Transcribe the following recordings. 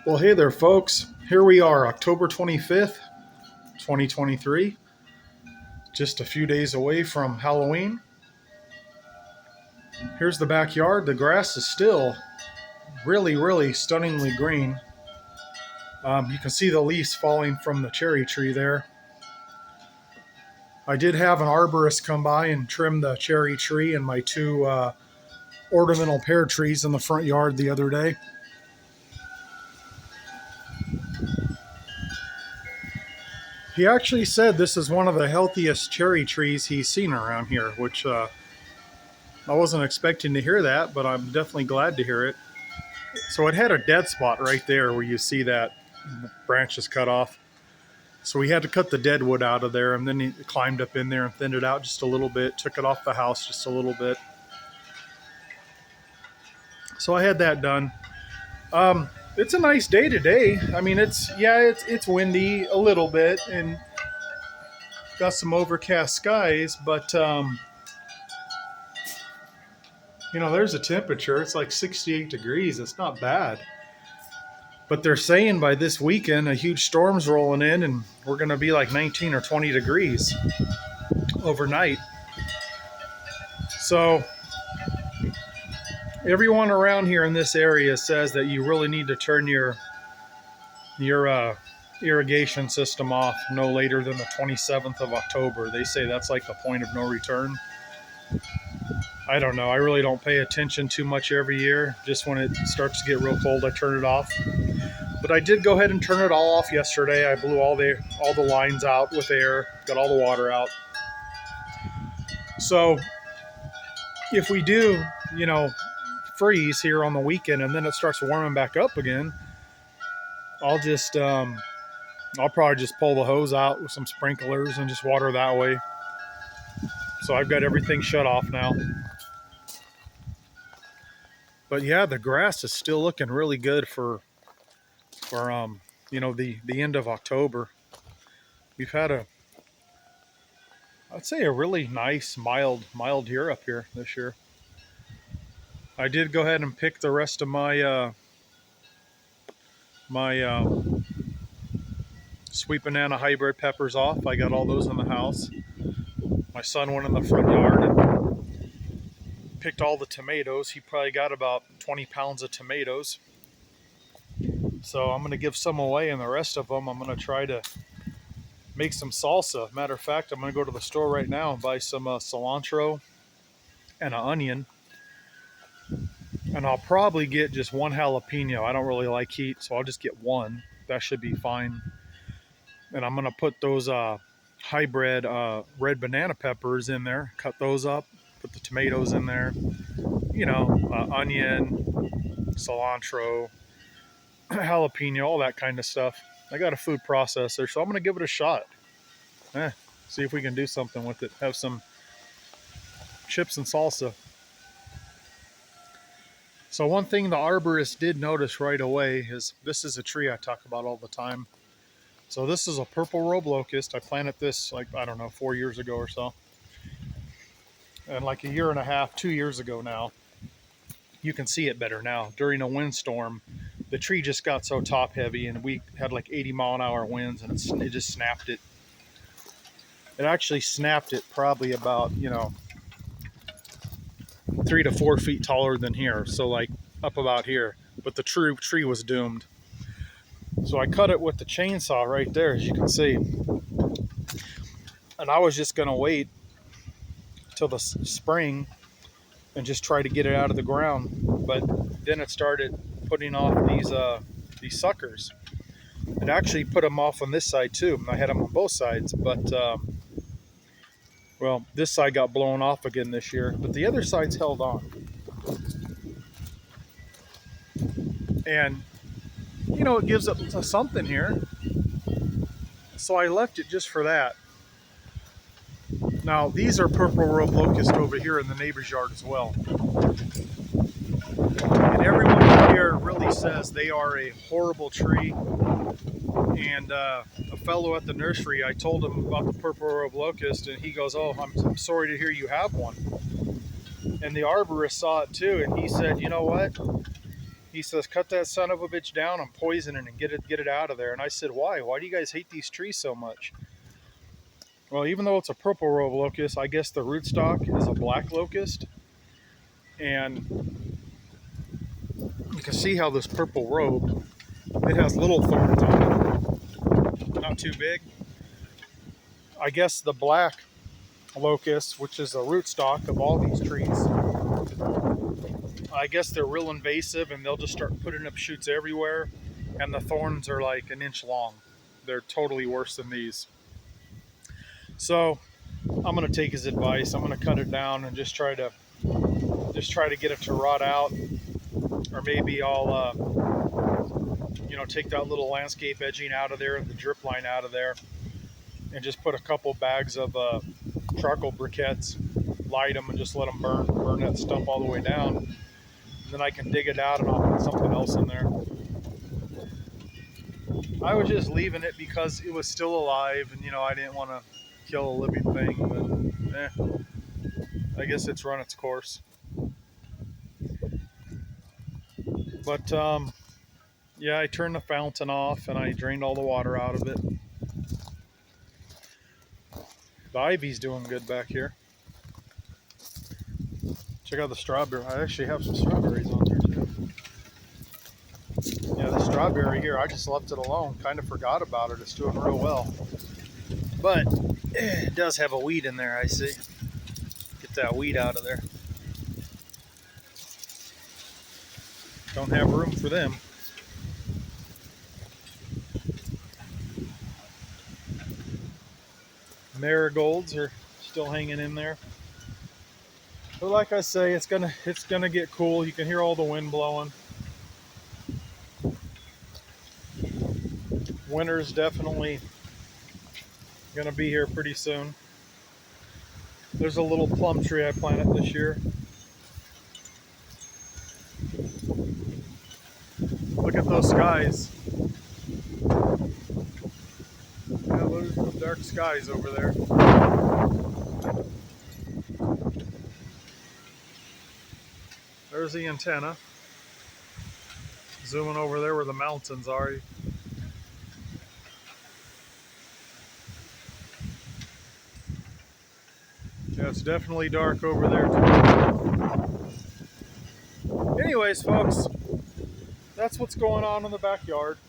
Well, hey there, folks. Here we are, October 25th, 2023, just a few days away from Halloween. Here's the backyard. The grass is still really, really stunningly green. You can see the leaves falling from the cherry tree there. I did have an arborist come by and trim the cherry tree and my two ornamental pear trees in the front yard the other day. He actually said this is one of the healthiest cherry trees he's seen around here, which I wasn't expecting to hear that, but I'm definitely glad to hear it. So it had a dead spot right there where you see that branch is cut off. So we had to cut the dead wood out of there, and then he climbed up in there and thinned it out just a little bit, took it off the house just a little bit. So I had that done. It's a nice day today. I mean, it's windy a little bit and got some overcast skies, but there's a temperature. It's like 68 degrees. It's not bad. But they're saying by this weekend, a huge storm's rolling in, and we're going to be like 19 or 20 degrees overnight. So everyone around here in this area says that you really need to turn your irrigation system off no later than the 27th of October. They say that's like the point of no return. I don't know. I really don't pay attention too much every year. Just when it starts to get real cold, I turn it off. But I did go ahead and turn it all off yesterday. I blew all the lines out with air, got all the water out. So if we do, freeze here on the weekend and then it starts warming back up again, I'll probably just pull the hose out with some sprinklers and just water that way. So I've got everything shut off now. But yeah, the grass is still looking really good for the end of October. We've had I'd say a really nice mild year up here this year. I did go ahead and pick the rest of my sweet banana hybrid peppers off. I got all those in the house. My son went in the front yard and picked all the tomatoes. He probably got about 20 pounds of tomatoes. So I'm going to give some away, and the rest of them I'm going to try to make some salsa. Matter of fact, I'm going to go to the store right now and buy some cilantro and an onion. And I'll probably get just one jalapeno. I don't really like heat, so I'll just get one. That should be fine. And I'm going to put those hybrid red banana peppers in there, cut those up, put the tomatoes in there, onion, cilantro, jalapeno, all that kind of stuff. I got a food processor, so I'm going to give it a shot. See if we can do something with it. Have some chips and salsa. So one thing the arborist did notice right away is this is a tree I talk about all the time. So this is a purple robe locust. I planted this 4 years ago or so. And like a year and a half, 2 years ago now, you can see it better now. During a windstorm, the tree just got so top heavy and we had like 80-mile-an-hour winds and it just snapped it. It actually snapped it probably about, 3 to 4 feet taller than here. So like up about here, but the tree was doomed. So I cut it with the chainsaw right there, as you can see. And I was just going to wait till the spring and just try to get it out of the ground. But then it started putting off these suckers. It actually put them off on this side too. I had them on both sides, but this side got blown off again this year, but the other side's held on. And it gives up something here. So I left it just for that. Now, these are purple robe locust over here in the neighbor's yard as well. And everyone here really says they are a horrible tree. And a fellow at the nursery, I told him about the purple robe locust, and he goes, "Oh, I'm sorry to hear you have one." And the arborist saw it too, and he said, "You know what? He says, cut that son of a bitch down and poison it and get it out of there. And I said, why? Why do you guys hate these trees so much? Well, even though it's a purple robe locust, I guess the rootstock is a black locust. And you can see how this purple robe, it has little thorns on it, not too big. I guess the black locust, which is a rootstock of all these trees, I guess they're real invasive and they'll just start putting up shoots everywhere, and the thorns are like an inch long. They're totally worse than these. So I'm gonna take his advice. I'm gonna cut it down and just try to get it to rot out, or maybe I'll take that little landscape edging out of there and the drip line out of there, and just put a couple bags of charcoal briquettes, light them, and just let them burn that stump all the way down. And then I can dig it out and I'll put something else in there. I was just leaving it because it was still alive, and I didn't want to kill a living thing, but I guess it's run its course. But yeah, I turned the fountain off and I drained all the water out of it. The ivy's doing good back here. Check out the strawberry. I actually have some strawberries on there too. Yeah, the strawberry here, I just left it alone. Kind of forgot about it. It's doing real well. But it does have a weed in there, I see. Get that weed out of there. Don't have room for them. Marigolds are still hanging in there. But like I say, it's gonna get cool. You can hear all the wind blowing. Winter's definitely gonna be here pretty soon. There's a little plum tree I planted this year. Look at those skies. Yeah, those are dark skies over there. There's the antenna. Zooming over there where the mountains are. Yeah, it's definitely dark over there too. Anyways, folks, that's what's going on in the backyard.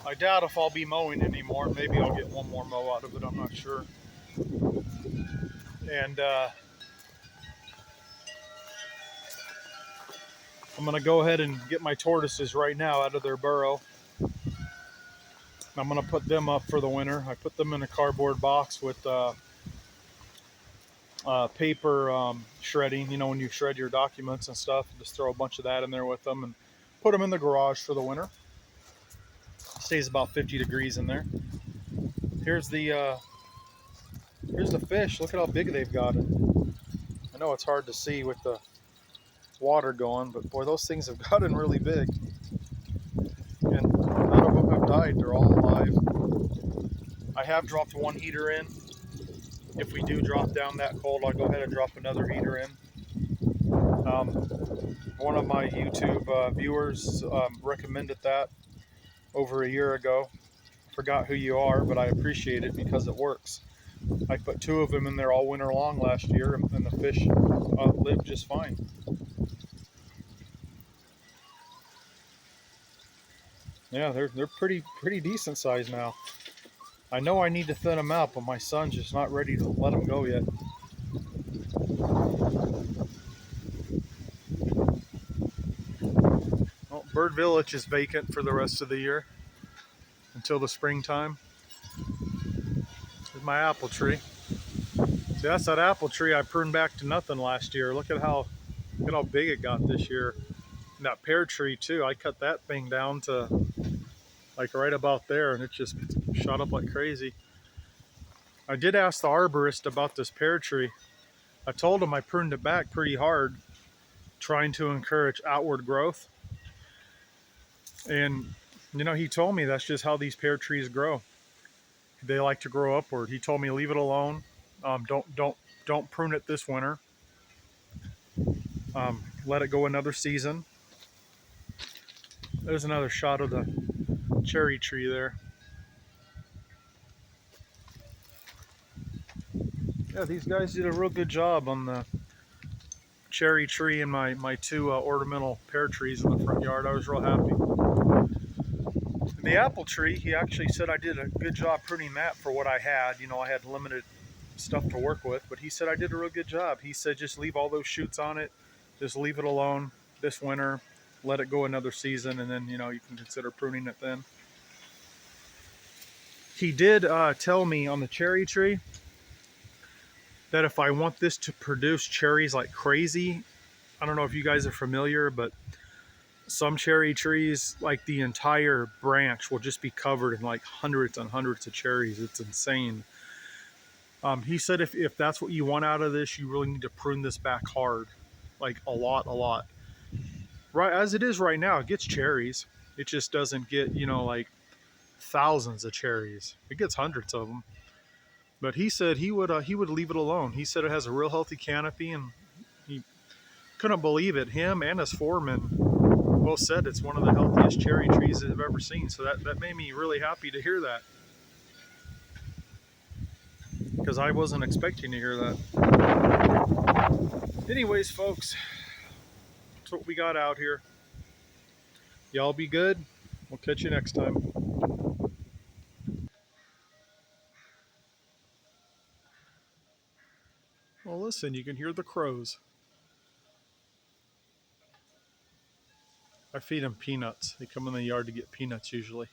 I doubt if I'll be mowing anymore. Maybe I'll get one more mow out of it. I'm not sure. And I'm going to go ahead and get my tortoises right now out of their burrow. I'm going to put them up for the winter. I put them in a cardboard box with paper shredding. When you shred your documents and stuff, just throw a bunch of that in there with them and put them in the garage for the winter. Stays about 50 degrees in there. Here's the fish. Look at how big they've got it. I know it's hard to see with the water going, but boy, those things have gotten really big. And none of them have died. They're all alive. I have dropped one heater in. If we do drop down that cold, I'll go ahead and drop another heater in. One of my YouTube viewers recommended that over a year ago. I forgot who you are, but I appreciate it because it works. I put 2 of them in there all winter long last year, and the fish lived just fine. Yeah, they're pretty decent size now. I know I need to thin them out, but my son's just not ready to let them go yet. Well, Bird Village is vacant for the rest of the year until the springtime. There's my apple tree. See, that's that apple tree I pruned back to nothing last year. Look at how big it got this year. And that pear tree too. I cut that thing down to like right about there, and it just shot up like crazy. I did ask the arborist about this pear tree. I told him I pruned it back pretty hard, trying to encourage outward growth. And he told me that's just how these pear trees grow. They like to grow upward. He told me leave it alone. Don't prune it this winter. let it go another season. There's another shot of the cherry tree there. Yeah, these guys did a real good job on the cherry tree and my two ornamental pear trees in the front yard. I was real happy. And the apple tree, he actually said I did a good job pruning that for what I had. You know, I had limited stuff to work with, but he said I did a real good job. He said just leave all those shoots on it, just leave it alone this winter, let it go another season, and then you know you can consider pruning it then. He did tell me on the cherry tree that if I want this to produce cherries like crazy, I don't know if you guys are familiar, but some cherry trees, like the entire branch will just be covered in like hundreds and hundreds of cherries. It's insane. He said if that's what you want out of this, you really need to prune this back hard, like a lot. Right as it is right now, it gets cherries. It just doesn't get, you know, like thousands of cherries. It gets hundreds of them. But he said he would leave it alone. He said it has a real healthy canopy, and he couldn't believe it. Him and his foreman both said it's one of the healthiest cherry trees they've ever seen. So that made me really happy to hear that, because I wasn't expecting to hear that. Anyways, folks, that's what we got out here. Y'all be good. We'll catch you next time. Well, listen, you can hear the crows. I feed them peanuts. They come in the yard to get peanuts usually.